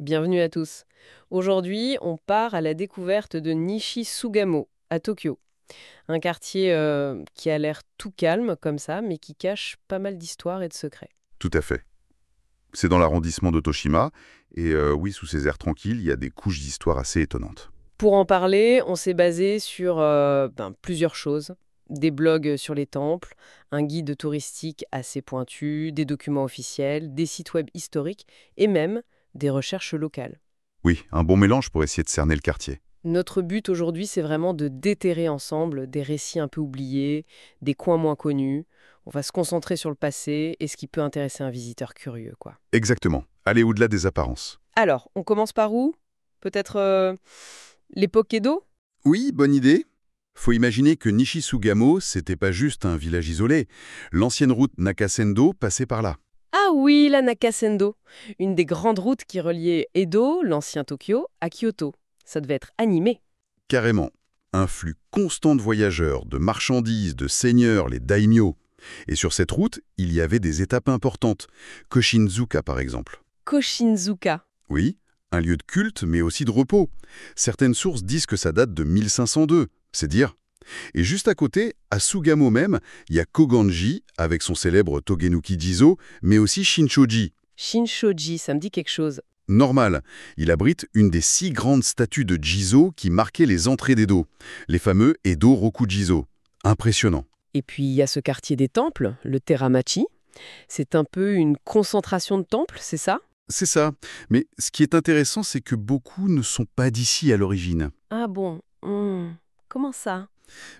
bienvenue à tous. Aujourd'hui, on part à la découverte de Nishi-Sugamo, à Tokyo. Un quartier qui a l'air tout calme comme ça, mais qui cache pas mal d'histoires et de secrets. Tout à fait. C'est dans l'arrondissement de Toshima, et oui, sous ces airs tranquilles, il y a des couches d'histoire assez étonnantes. Pour en parler, on s'est basé sur plusieurs choses. Des blogs sur les temples, un guide touristique assez pointu, des documents officiels, des sites web historiques et même des recherches locales. Oui, un bon mélange pour essayer de cerner le quartier. Notre but aujourd'hui, c'est vraiment de déterrer ensemble des récits un peu oubliés, des coins moins connus. On va se concentrer sur le passé et ce qui peut intéresser un visiteur curieux, quoi. Exactement. Aller au-delà des apparences. Alors, on commence par où? Peut-être l'époque Edo? Oui, bonne idée. Faut imaginer que Nishisugamo, c'était pas juste un village isolé. L'ancienne route Nakasendo passait par là. Ah oui, la Nakasendo, une des grandes routes qui reliait Edo, l'ancien Tokyo, à Kyoto. Ça devait être animé. Carrément. Un flux constant de voyageurs, de marchandises, de seigneurs, les daimyo. Et sur cette route, il y avait des étapes importantes. Koshinzuka, par exemple. Koshinzuka. Oui, un lieu de culte, mais aussi de repos. Certaines sources disent que ça date de 1502, c'est dire. Et juste à côté, à Sugamo même, il y a Koganji, avec son célèbre Togenuki Jizo, mais aussi Shinshoji. Shinshoji, ça me dit quelque chose. Normal, il abrite une des 6 grandes statues de Jizo qui marquaient les entrées d'Edo, les fameux Edo Rokujizo. Impressionnant. Et puis il y a ce quartier des temples, le Teramachi. C'est un peu une concentration de temples, c'est ça? C'est ça. Mais ce qui est intéressant, c'est que beaucoup ne sont pas d'ici à l'origine. Ah bon, comment ça?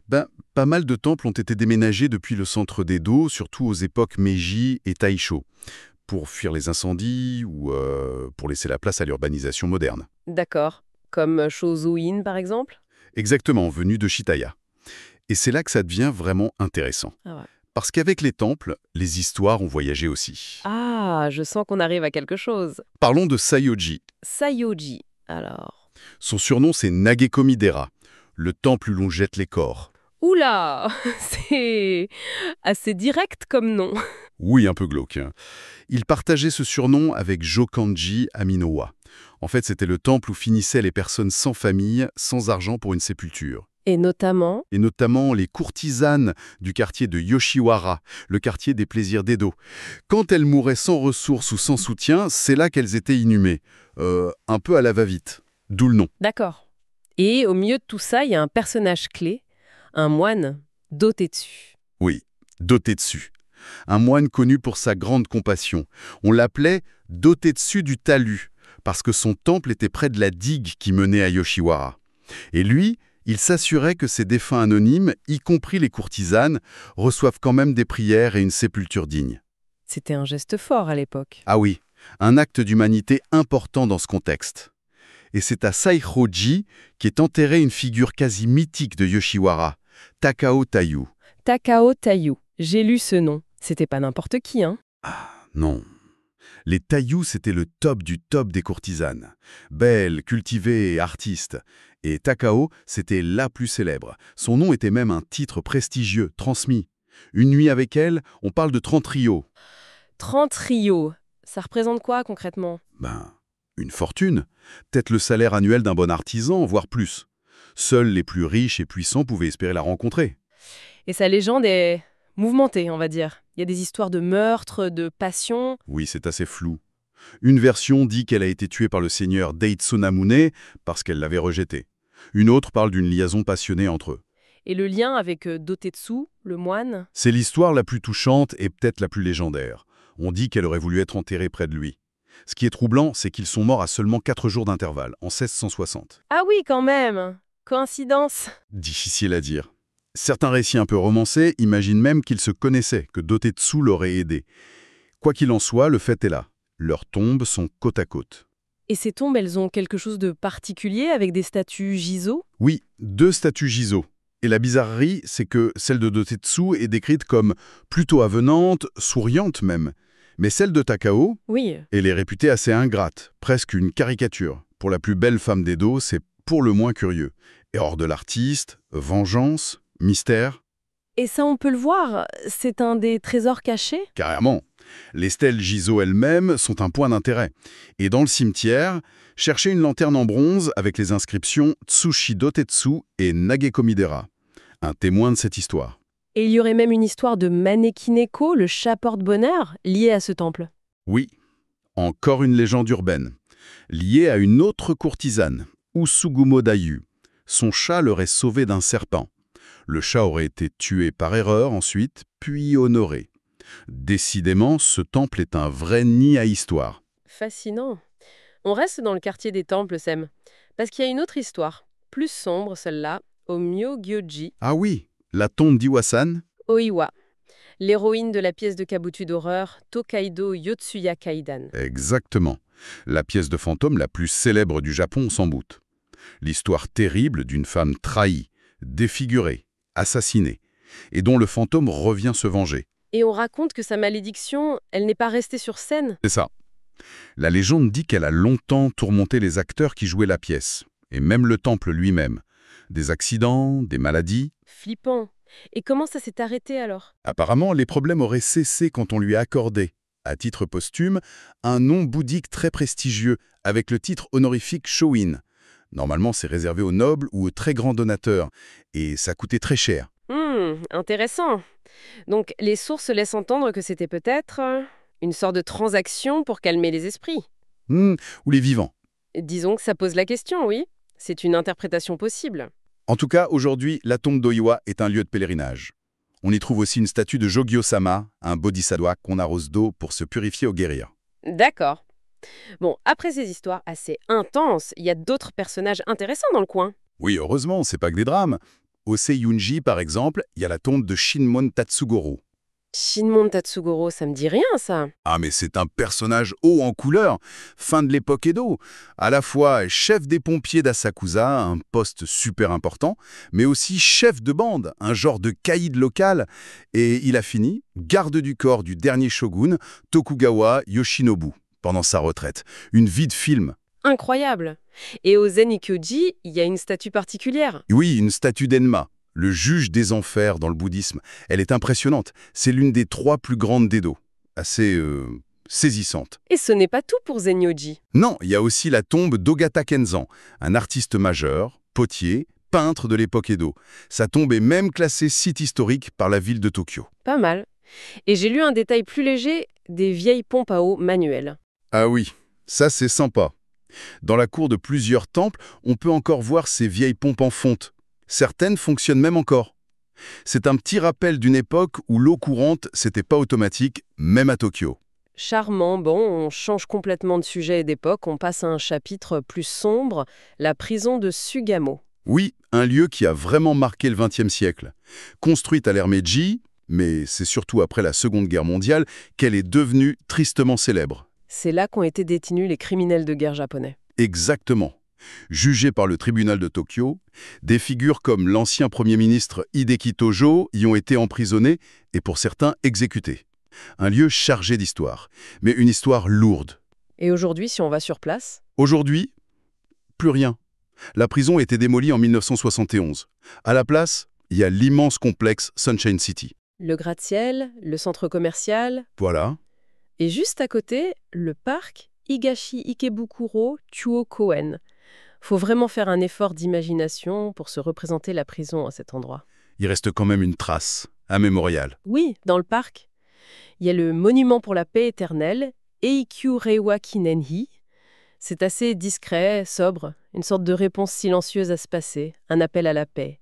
Pas mal de temples ont été déménagés depuis le centre d'Edo, surtout aux époques Meiji et Taisho, pour fuir les incendies ou pour laisser la place à l'urbanisation moderne. D'accord. Comme Shozuin, par exemple? Exactement, venu de Shitaya. Et c'est là que ça devient vraiment intéressant. Ah ouais. Parce qu'avec les temples, les histoires ont voyagé aussi. Ah, je sens qu'on arrive à quelque chose. Parlons de Sayoji. Sayoji, alors. Son surnom, c'est Nagekomi-dera, le temple où l'on jette les corps. Oula, c'est assez direct comme nom. Oui, un peu glauque, hein. Il partageait ce surnom avec Jokanji Aminowa. En fait, c'était le temple où finissaient les personnes sans famille, sans argent pour une sépulture. Et notamment, Et notamment les courtisanes du quartier de Yoshiwara, le quartier des plaisirs d'Edo. Quand elles mouraient sans ressources ou sans soutien, c'est là qu'elles étaient inhumées. Un peu à la va-vite. D'où le nom. d'accord. Et au milieu de tout ça, il y a un personnage clé, un moine, Dotetsu. Oui, Dotetsu. Un moine connu pour sa grande compassion. On l'appelait Dotetsu du talus, parce que son temple était près de la digue qui menait à Yoshiwara. Et lui, il s'assurait que ces défunts anonymes, y compris les courtisanes, reçoivent quand même des prières et une sépulture digne. C'était un geste fort à l'époque. Ah oui, un acte d'humanité important dans ce contexte. Et c'est à Saihoji qu'est enterrée une figure quasi mythique de Yoshiwara, Takao Tayu. Takao Tayu. J'ai lu ce nom. C'était pas n'importe qui, hein? Non. Les Tayu, c'était le top du top des courtisanes. Belles, cultivées et artistes. Et Takao, c'était la plus célèbre. Son nom était même un titre prestigieux, transmis. Une nuit avec elle, on parle de 30 ryo. 30 rios. Ça représente quoi concrètement? Une fortune. Peut-être le salaire annuel d'un bon artisan, voire plus. Seuls les plus riches et puissants pouvaient espérer la rencontrer. Et sa légende est mouvementée, on va dire. Il y a des histoires de meurtres, de passion. Oui, c'est assez flou. Une version dit qu'elle a été tuée par le seigneur Deitsunamune parce qu'elle l'avait rejeté. Une autre parle d'une liaison passionnée entre eux. Et le lien avec Dotetsu, le moine? C'est l'histoire la plus touchante et peut-être la plus légendaire. On dit qu'elle aurait voulu être enterrée près de lui. Ce qui est troublant, c'est qu'ils sont morts à seulement 4 jours d'intervalle, en 1660. Ah oui, quand même. Coïncidence. Difficile à dire. Certains récits un peu romancés imaginent même qu'ils se connaissaient, que Dotetsu l'aurait aidé. Quoi qu'il en soit, le fait est là. Leurs tombes sont côte à côte. Et ces tombes, elles ont quelque chose de particulier avec des statues Jizo? Oui, 2 statues Jizo. Et la bizarrerie, c'est que celle de Dotetsu est décrite comme plutôt avenante, souriante même. Mais celle de Takao, Oui. elle est réputée assez ingrate, presque une caricature. Pour la plus belle femme d'Edo, c'est pour le moins curieux. Et hors de l'artiste, vengeance, mystère. Et ça, on peut le voir, c'est un des trésors cachés? Carrément. Les stèles Gizo elles-mêmes sont un point d'intérêt. Et dans le cimetière, cherchez une lanterne en bronze avec les inscriptions Tsushi Dotetsu et Nagekomidera, un témoin de cette histoire. Et il y aurait même une histoire de Manekineko, le chat porte-bonheur, lié à ce temple. Oui, encore une légende urbaine, liée à une autre courtisane, Usugumo Dayu. Son chat l'aurait sauvé d'un serpent. Le chat aurait été tué par erreur ensuite, puis honoré. Décidément, ce temple est un vrai nid à histoire. Fascinant. On reste dans le quartier des temples, Sem. Parce qu'il y a une autre histoire, plus sombre celle-là, au Myōgyoji, Ah oui, la tombe d'Iwasan? Oiwa, l'héroïne de la pièce de kabuto d'horreur Tokaido Yotsuya Kaidan. Exactement. La pièce de fantôme la plus célèbre du Japon, sans doute. L'histoire terrible d'une femme trahie, défigurée, assassinée, et dont le fantôme revient se venger. Et on raconte que sa malédiction, elle n'est pas restée sur scène. C'est ça. La légende dit qu'elle a longtemps tourmenté les acteurs qui jouaient la pièce, et même le temple lui-même. Des accidents, des maladies. Flippant. Et comment ça s'est arrêté alors? Apparemment, les problèmes auraient cessé quand on lui a accordé, à titre posthume, un nom bouddhique très prestigieux, avec le titre honorifique Shōin. Normalement, c'est réservé aux nobles ou aux très grands donateurs, et ça coûtait très cher. Intéressant. Donc les sources laissent entendre que c'était peut-être une sorte de transaction pour calmer les esprits. Ou les vivants. Disons que ça pose la question, oui. C'est une interprétation possible. En tout cas, aujourd'hui, la tombe d'Oiwa est un lieu de pèlerinage. On y trouve aussi une statue de Jogyo-sama, un bodhisattva qu'on arrose d'eau pour se purifier au guérir. D'accord. Bon, après ces histoires assez intenses, il y a d'autres personnages intéressants dans le coin. Oui, heureusement, c'est pas que des drames. Au Seiyunji, par exemple, il y a la tombe de Shinmon Tatsugoro. Shinmon Tatsugoro, ça me dit rien, ça. Ah, mais c'est un personnage haut en couleur, fin de l'époque Edo. À la fois chef des pompiers d'Asakusa, un poste super important, mais aussi chef de bande, un genre de caïd local. Et il a fini garde du corps du dernier shogun, Tokugawa Yoshinobu, pendant sa retraite. Une vie de film. Incroyable. Et au Zen-Ikkyoji, il y a une statue particulière. Oui, une statue d'Enma, le juge des enfers dans le bouddhisme. Elle est impressionnante. C'est l'une des 3 plus grandes d'Edo. Assez saisissante. Et ce n'est pas tout pour Zenyoji. Non, il y a aussi la tombe d'Ogata Kenzan, un artiste majeur, potier, peintre de l'époque Edo. Sa tombe est même classée site historique par la ville de Tokyo. Pas mal. Et j'ai lu un détail plus léger, des vieilles pompes à eau manuelles. Ah oui, ça c'est sympa. Dans la cour de plusieurs temples, on peut encore voir ces vieilles pompes en fonte. Certaines fonctionnent même encore. C'est un petit rappel d'une époque où l'eau courante, c'était pas automatique, même à Tokyo. Charmant, bon, on change complètement de sujet et d'époque, on passe à un chapitre plus sombre, la prison de Sugamo. Oui, un lieu qui a vraiment marqué le XXe siècle. Construite à l'ère Meiji, mais c'est surtout après la Seconde Guerre mondiale qu'elle est devenue tristement célèbre. C'est là qu'ont été détenus les criminels de guerre japonais. Exactement. Jugés par le tribunal de Tokyo, des figures comme l'ancien Premier ministre Hideki Tojo y ont été emprisonnés et pour certains exécutés. Un lieu chargé d'histoire, mais une histoire lourde. Et aujourd'hui, si on va sur place? Aujourd'hui, plus rien. La prison a été démolie en 1971. À la place, il y a l'immense complexe Sunshine City. Le gratte-ciel, le centre commercial, Voilà. et juste à côté, le parc Higashi Ikebukuro Chuo-koen. Faut vraiment faire un effort d'imagination pour se représenter la prison à cet endroit. Il reste quand même une trace, un mémorial. Oui, dans le parc, il y a le monument pour la paix éternelle, Eikyu Reiwa Kinenhi. C'est assez discret, sobre, une sorte de réponse silencieuse à ce passé, un appel à la paix.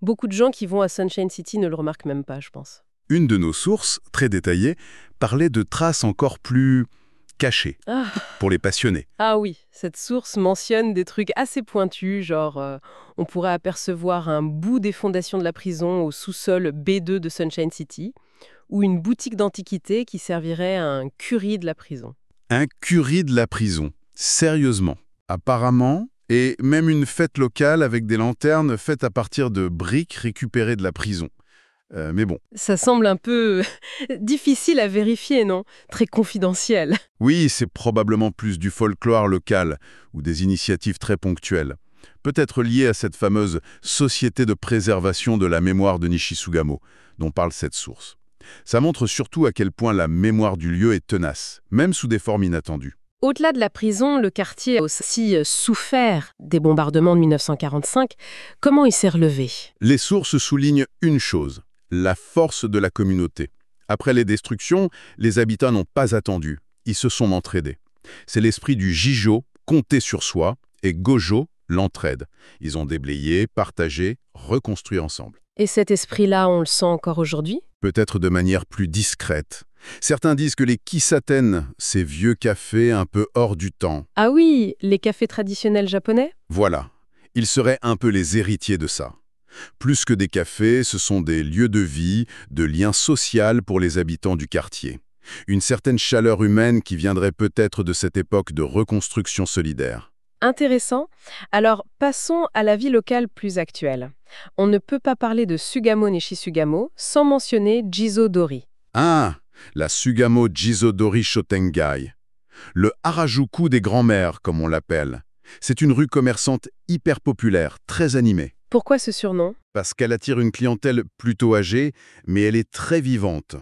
Beaucoup de gens qui vont à Sunshine City ne le remarquent même pas, je pense. Une de nos sources, très détaillée, parlait de traces encore plus cachées, pour les passionnés. Ah oui, cette source mentionne des trucs assez pointus, genre on pourrait apercevoir un bout des fondations de la prison au sous-sol B2 de Sunshine City, ou une boutique d'antiquités qui servirait à un curry de la prison. Un curry de la prison, sérieusement. Apparemment, et même une fête locale avec des lanternes faites à partir de briques récupérées de la prison. Mais bon. Ça semble un peu difficile à vérifier, non? Très confidentiel. Oui, c'est probablement plus du folklore local ou des initiatives très ponctuelles. peut-être lié à cette fameuse société de préservation de la mémoire de Nishisugamo, dont parle cette source. Ça montre surtout à quel point la mémoire du lieu est tenace, même sous des formes inattendues. Au-delà de la prison, le quartier a aussi souffert des bombardements de 1945. Comment il s'est relevé? Les sources soulignent une chose, la force de la communauté. Après les destructions, les habitants n'ont pas attendu, ils se sont entraidés. C'est l'esprit du Jijo, compter sur soi, et Gojo, l'entraide. Ils ont déblayé, partagé, reconstruit ensemble. Et cet esprit-là, on le sent encore aujourd'hui? Peut-être de manière plus discrète. Certains disent que les kisaten, ces vieux cafés un peu hors du temps, Ah oui, les cafés traditionnels japonais? voilà, ils seraient un peu les héritiers de ça. Plus que des cafés, ce sont des lieux de vie, de liens sociaux pour les habitants du quartier. Une certaine chaleur humaine qui viendrait peut-être de cette époque de reconstruction solidaire. Intéressant. Alors, passons à la vie locale plus actuelle. On ne peut pas parler de Sugamo Nishisugamo sans mentionner Jizo-dori. Ah, la Sugamo Jizodori Shotengai. Le Harajuku des grands-mères, comme on l'appelle. C'est une rue commerçante hyper populaire, très animée. Pourquoi ce surnom? Parce qu'elle attire une clientèle plutôt âgée, mais elle est très vivante.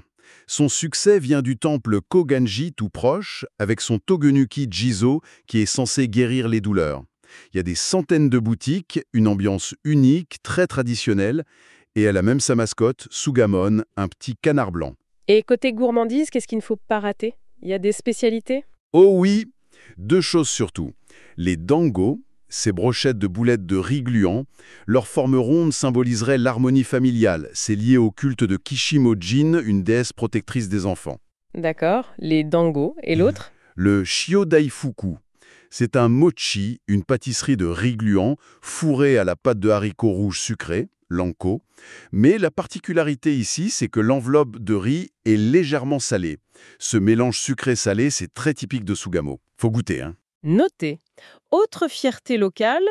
Son succès vient du temple Koganji tout proche, avec son Togenuki Jizo qui est censé guérir les douleurs. Il y a des centaines de boutiques, une ambiance unique, très traditionnelle, et elle a même sa mascotte, Sugamon, un petit canard blanc. Et côté gourmandise, qu'est-ce qu'il ne faut pas rater? Il y a des spécialités? Oh oui, deux choses surtout. Les dango, ces brochettes de boulettes de riz gluant, leur forme ronde symboliserait l'harmonie familiale. C'est lié au culte de Kishimojin, une déesse protectrice des enfants. D'accord, les dango. Et l'autre? Le shiodaifuku, c'est un mochi, une pâtisserie de riz gluant, fourrée à la pâte de haricots rouges sucrés, l'anko. Mais la particularité ici, c'est que l'enveloppe de riz est légèrement salée. Ce mélange sucré-salé, c'est très typique de Sugamo. Faut goûter, hein. Noté. Autre fierté locale,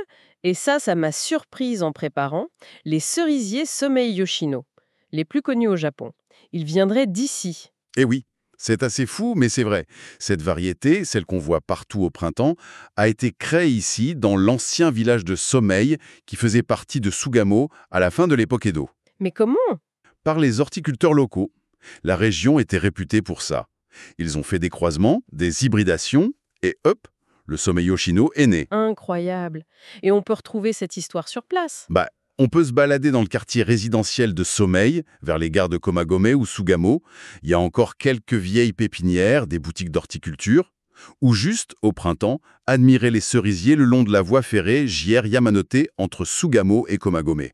et ça m'a surprise en préparant, les cerisiers Somei Yoshino, les plus connus au Japon. Ils viendraient d'ici. Eh oui, c'est assez fou, mais c'est vrai. Cette variété, celle qu'on voit partout au printemps, a été créée ici, dans l'ancien village de Somei, qui faisait partie de Sugamo à la fin de l'époque Edo. Mais comment? Par les horticulteurs locaux. La région était réputée pour ça. Ils ont fait des croisements, des hybridations, et hop, le Somei Yoshino est né. Incroyable. Et on peut retrouver cette histoire sur place. On peut se balader dans le quartier résidentiel de Somei, vers les gares de Komagome ou Sugamo. Il y a encore quelques vieilles pépinières, des boutiques d'horticulture. Ou juste, au printemps, admirer les cerisiers le long de la voie ferrée JR-Yamanote entre Sugamo et Komagome.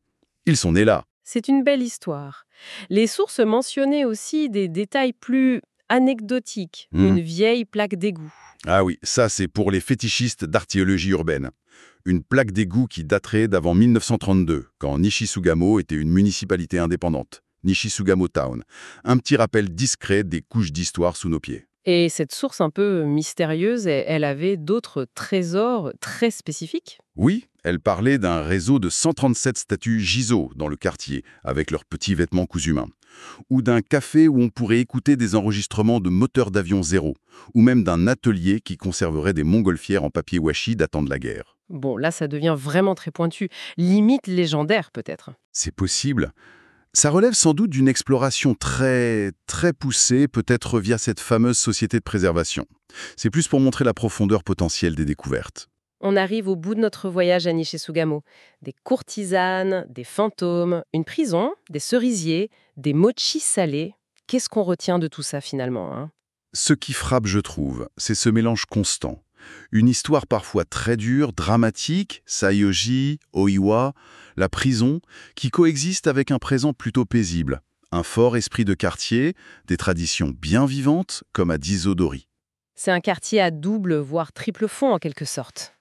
Ils sont nés là. C'est une belle histoire. Les sources mentionnaient aussi des détails plus anecdotiques. Une vieille plaque d'égout. Ah oui, ça c'est pour les fétichistes d'archéologie urbaine. Une plaque d'égout qui daterait d'avant 1932, quand Nishisugamo était une municipalité indépendante, Nishisugamo Town. Un petit rappel discret des couches d'histoire sous nos pieds. Et cette source un peu mystérieuse, elle avait d'autres trésors très spécifiques? Oui, elle parlait d'un réseau de 137 statues Jizo dans le quartier, avec leurs petits vêtements cousus main. Ou d'un café où on pourrait écouter des enregistrements de moteurs d'avion zéro, ou même d'un atelier qui conserverait des montgolfières en papier washi datant de la guerre. Bon, là, ça devient vraiment très pointu. Limite légendaire, peut-être. C'est possible. Ça relève sans doute d'une exploration très poussée, peut-être via cette fameuse société de préservation. C'est plus pour montrer la profondeur potentielle des découvertes. On arrive au bout de notre voyage à Nishisugamo. Des courtisanes, des fantômes, une prison, des cerisiers, des mochis salés. Qu'est-ce qu'on retient de tout ça finalement, hein? Ce qui frappe, je trouve, c'est ce mélange constant. Une histoire parfois très dure, dramatique, Sayoji, Oiwa, la prison, qui coexiste avec un présent plutôt paisible. Un fort esprit de quartier, des traditions bien vivantes, comme à Jizodori. C'est un quartier à double, voire triple fond en quelque sorte.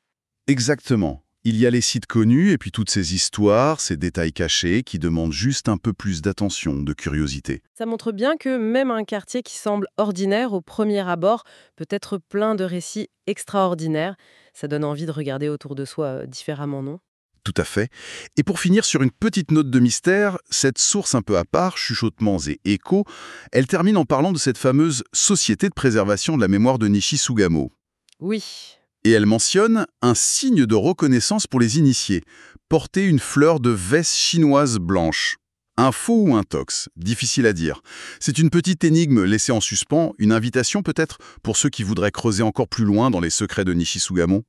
Exactement. Il y a les sites connus et puis toutes ces histoires, ces détails cachés qui demandent juste un peu plus d'attention, de curiosité. Ça montre bien que même un quartier qui semble ordinaire au premier abord peut être plein de récits extraordinaires. Ça donne envie de regarder autour de soi différemment, non? Tout à fait. Et pour finir sur une petite note de mystère, cette source un peu à part, chuchotements et échos, elle termine en parlant de cette fameuse société de préservation de la mémoire de Nishisugamo. Oui, Et elle mentionne un signe de reconnaissance pour les initiés, porter une fleur de vesse chinoise blanche. Un faux ou un tox, difficile à dire. C'est une petite énigme laissée en suspens, une invitation peut-être pour ceux qui voudraient creuser encore plus loin dans les secrets de Nishisugamo.